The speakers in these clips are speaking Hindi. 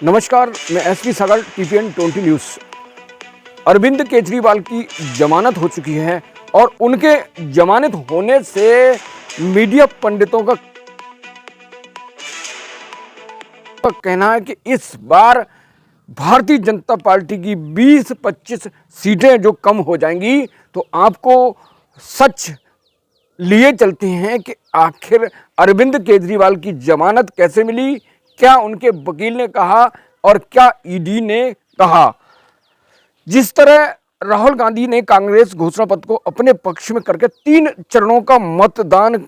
नमस्कार, मैं एसपी सागर टीपीएन 20 न्यूज़। अरविंद केजरीवाल की जमानत हो चुकी है और उनके जमानत होने से मीडिया पंडितों का कहना है कि इस बार भारतीय जनता पार्टी की 20-25 सीटें जो कम हो जाएंगी। तो आपको सच लिए चलते हैं कि आखिर अरविंद केजरीवाल की जमानत कैसे मिली, क्या उनके वकील ने कहा और क्या ईडी ने कहा। जिस तरह राहुल गांधी ने कांग्रेस घोषणा पत्र को अपने पक्ष में करके 3 चरणों का मतदान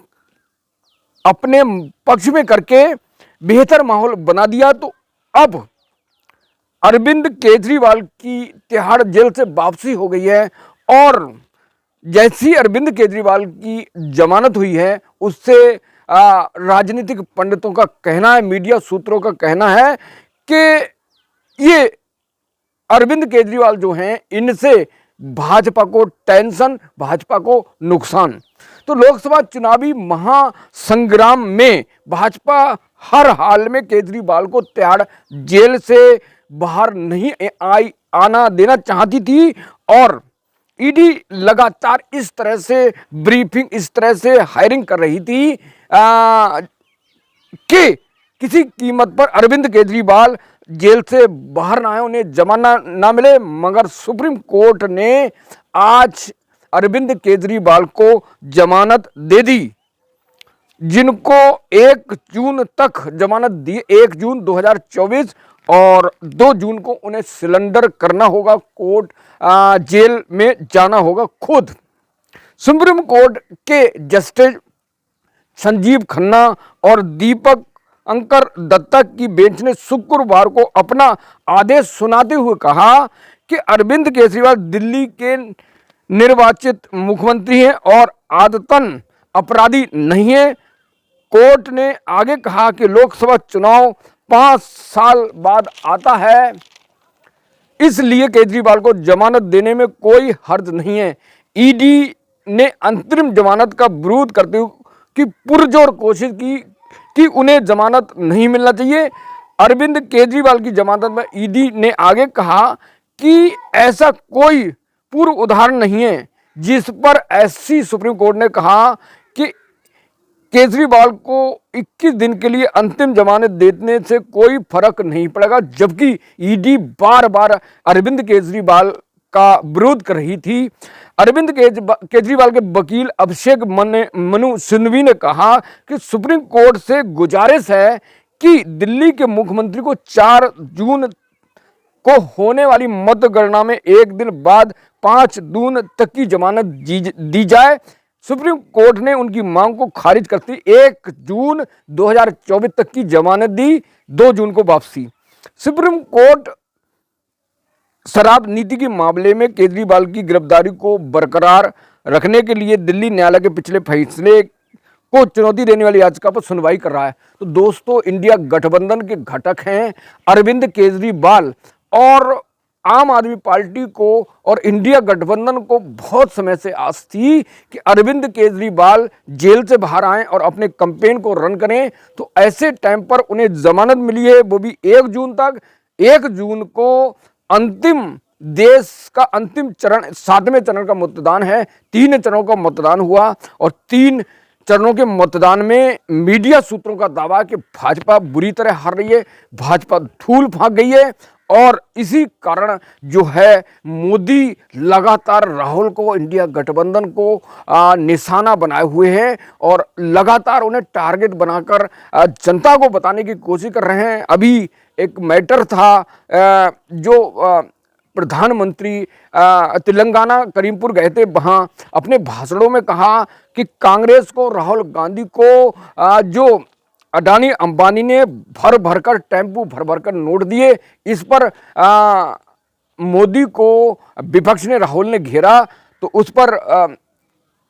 अपने पक्ष में करके बेहतर माहौल बना दिया, तो अब अरविंद केजरीवाल की तिहाड़ जेल से वापसी हो गई है और जैसी अरविंद केजरीवाल की जमानत हुई है उससे राजनीतिक पंडितों का कहना है, मीडिया सूत्रों का कहना है कि ये अरविंद केजरीवाल जो हैं इनसे भाजपा को टेंशन, भाजपा को नुकसान। तो लोकसभा चुनावी महासंग्राम में भाजपा हर हाल में केजरीवाल को तिहाड़ जेल से बाहर नहीं आना देना चाहती थी और ईडी लगातार इस तरह से ब्रीफिंग, इस तरह से हायरिंग कर रही थी कि किसी कीमत पर अरविंद केजरीवाल जेल से बाहर ना आए, उन्हें जमानत ना मिले। मगर सुप्रीम कोर्ट ने आज अरविंद केजरीवाल को जमानत दे दी, जिनको 1 जून तक जमानत दी। 1 जून 2024 और 2 जून को उन्हें सिलेंडर करना होगा, कोर्ट जेल में जाना होगा खुद। सुप्रीम कोर्ट के जस्टिस संजीव खन्ना और दीपक अंकर दत्ता की बेंच ने शुक्रवार को अपना आदेश सुनाते हुए कहा कि अरविंद केजरीवाल दिल्ली के निर्वाचित मुख्यमंत्री हैं और आदतन अपराधी नहीं है। कोर्ट ने आगे कहा कि लोकसभा चुनाव 5 साल बाद आता है, इसलिए केजरीवाल को जमानत देने में कोई हर्ज नहीं है। ईडी ने अंतरिम जमानत का विरोध करते हुए कि पुरजोर कोशिश की कि उन्हें जमानत नहीं मिलना चाहिए। अरविंद केजरीवाल की जमानत में ईडी ने आगे कहा कि ऐसा कोई पूर्व उदाहरण नहीं है जिस पर एससी सुप्रीम कोर्ट ने कहा कि केजरीवाल को 21 दिन के लिए अंतिम जमानत देने से कोई फर्क नहीं पड़ेगा, जबकि ईडी बार बार अरविंद केजरीवाल का विरोध कर रही थी। अरविंद केजरीवाल के वकील अभिषेक मनु सिंघवी ने कहा कि सुप्रीम कोर्ट से गुजारिश है कि दिल्ली के मुख्यमंत्री को 4 जून को होने वाली मतगणना में 1 दिन बाद 5 जून तक की जमानत दी जाए। सुप्रीम कोर्ट ने उनकी मांग को खारिज करती 1 जून 2024 तक की जमानत दी, 2 जून को वापसी। सुप्रीम कोर्ट शराब नीति के मामले में केजरीवाल की गिरफ्तारी को बरकरार रखने के लिए दिल्ली न्यायालय के पिछले फैसले को चुनौती देने वाली याचिका पर सुनवाई कर रहा है। तो दोस्तों, इंडिया गठबंधन के घटक हैं अरविंद केजरीवाल और आम आदमी पार्टी को और इंडिया गठबंधन को बहुत समय से आस थी कि अरविंद केजरीवाल जेल से बाहर आएं और अपने कैंपेन को रन करें। तो ऐसे टाइम पर उन्हें जमानत मिली है, वो भी 1 जून तक। 1 जून को अंतिम देश का अंतिम चरण 7वें चरण का मतदान है। 3 चरणों का मतदान हुआ और 3 चरणों के मतदान में मीडिया सूत्रों का दावा कि भाजपा बुरी तरह हार रही है, भाजपा धूल फांक गई है और इसी कारण जो है मोदी लगातार राहुल को, इंडिया गठबंधन को निशाना बनाए हुए हैं और लगातार उन्हें टारगेट बनाकर जनता को बताने की कोशिश कर रहे हैं। अभी एक मैटर था जो प्रधानमंत्री तेलंगाना करीमपुर गए थे, वहाँ अपने भाषणों में कहा कि कांग्रेस को, राहुल गांधी को जो अडानी अंबानी ने भर भरकर टेम्पू भर भरकर नोट दिए, इस पर मोदी को विपक्ष ने, राहुल ने घेरा। तो उस पर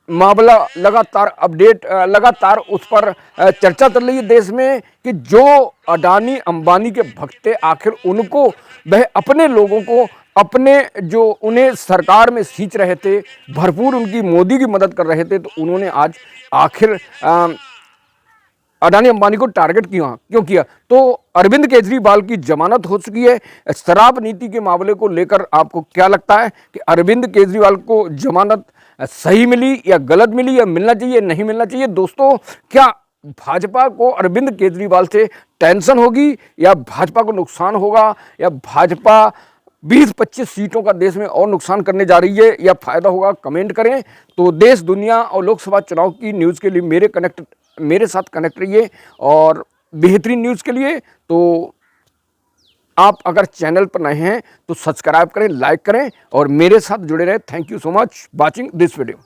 मामला लगातार उस पर चर्चा चल रही है देश में कि जो अडानी अंबानी के भक्त थे, आखिर उनको, वह अपने लोगों को, अपने जो उन्हें सरकार में सींच रहे थे, भरपूर उनकी मोदी की मदद कर रहे थे, तो उन्होंने आज आखिर अडानी अंबानी को टारगेट क्यों किया? तो अरविंद केजरीवाल की जमानत हो चुकी है। शराब नीति के मामले को लेकर आपको क्या लगता है कि अरविंद केजरीवाल को जमानत सही मिली या गलत मिली, या मिलना चाहिए नहीं मिलना चाहिए? दोस्तों, क्या भाजपा को अरविंद केजरीवाल से टेंशन होगी या भाजपा को नुकसान होगा, या भाजपा 20-25 सीटों का देश में और नुकसान करने जा रही है या फायदा होगा? कमेंट करें। तो देश दुनिया और लोकसभा चुनाव की न्यूज़ के लिए मेरे साथ कनेक्ट रहिए, और बेहतरीन न्यूज़ के लिए तो आप अगर चैनल पर नए हैं तो सब्सक्राइब करें, लाइक करें और मेरे साथ जुड़े रहें। Thank you so much watching this video.